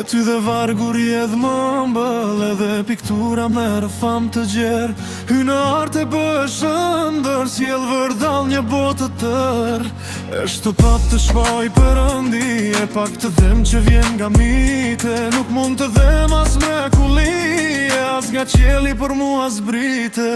E ty dhe vargur jedh më mbëll, edhe piktura merë fam të gjerë. Hy në arte bësh ëndër, sjell vërdall një botë të tërë. E shtopat të shpaj përëndi, e pak të dhem që vjen nga mite. Nuk mund të dhem as mrekullie, as nga qeli për mua zbrite.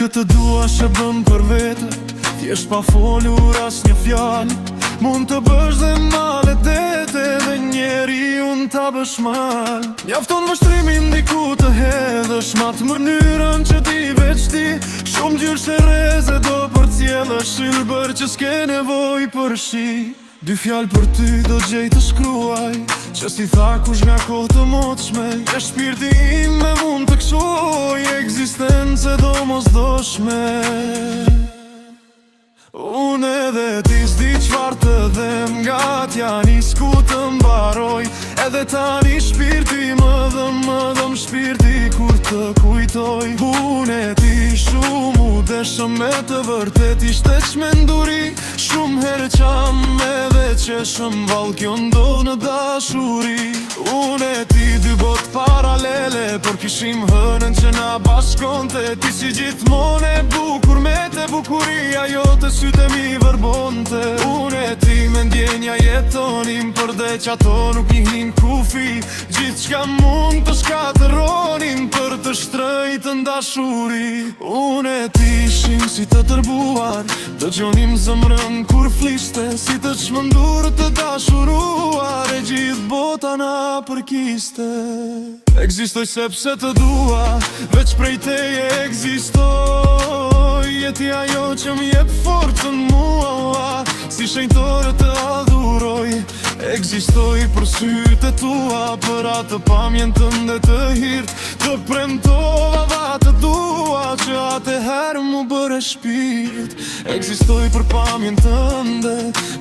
Këtë dua shë bëm për vete, thjesht pa folur as një fjallë. Mund të bësh dhe maledete, dhe njeri unë ta bësh mal. Mjafton vështrimin diku të hedhësh, matë mënyrën që ti veç ti. Shumë gjyrë shereze do për cjellë, shilbër që s'ke nevoj për shi. Dy fjallë për ty do gjej të shkruaj, që si tha kush nga kohë të moqme. E shpirti im me mund të kshoj, ekzistence do mos doshme. Unë edhe ti s'di qfar të dhem, nga t'ja nisku të mbaroj. Edhe tani shpirti më dhëm shpirti kur të kujtoj. Unë e ti shumë u deshëm me të vërtet, ishte qmenduri. Shumë herë qam edhe qeshëm, val kjo ndodh në dashuri. Unë e ti dy bot paralele, por kishim hënën që na bashkonte. Ti si gjithmon e bukur me te bukuria jote, syte mi vërbonte. Unë e ti me ndjenja jetonim, për dhe që ato nuk njihin kufi. Gjithë qka mund të shkateronin, për të shtrejtë ndashuri. Unë e ti ishim si të tërbuar, të gjonim zëmrën kur fliste. Si të qmëndur të dashuruar, e gjithë bota na përkiste. Ekzistoj sepse të dua, veç prej teje ekzistoj. Jeti ajo që m'jep forcën mua, si shenjtore të adhuroj. Ekzistoj për sytë tua, për atë pamjen tënde të hirt. Të premtova dha të dua, që atëherë mu bëre shpirt. Ekzistoj për pamjen tënde,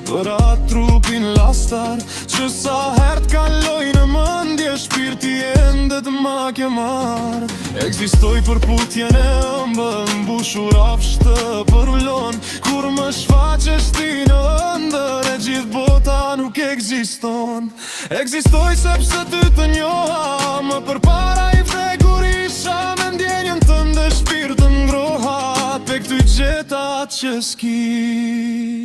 për atë trupin lastar, që sa herë t'kalloj në mëndje, shpirti ende t'ma ke marr. Ekzistoj për putjen e ëmbël, mbushur afshtë për ullon. Kur më shfaqesh ti në ëndër, e gjithë bota nuk ekziston. Ekzistoj sepse ty të njoha, më përpara i vdegurisha. Me ndjenjën tënde shpirtën ngroha, pe këty gjeta që s'ki.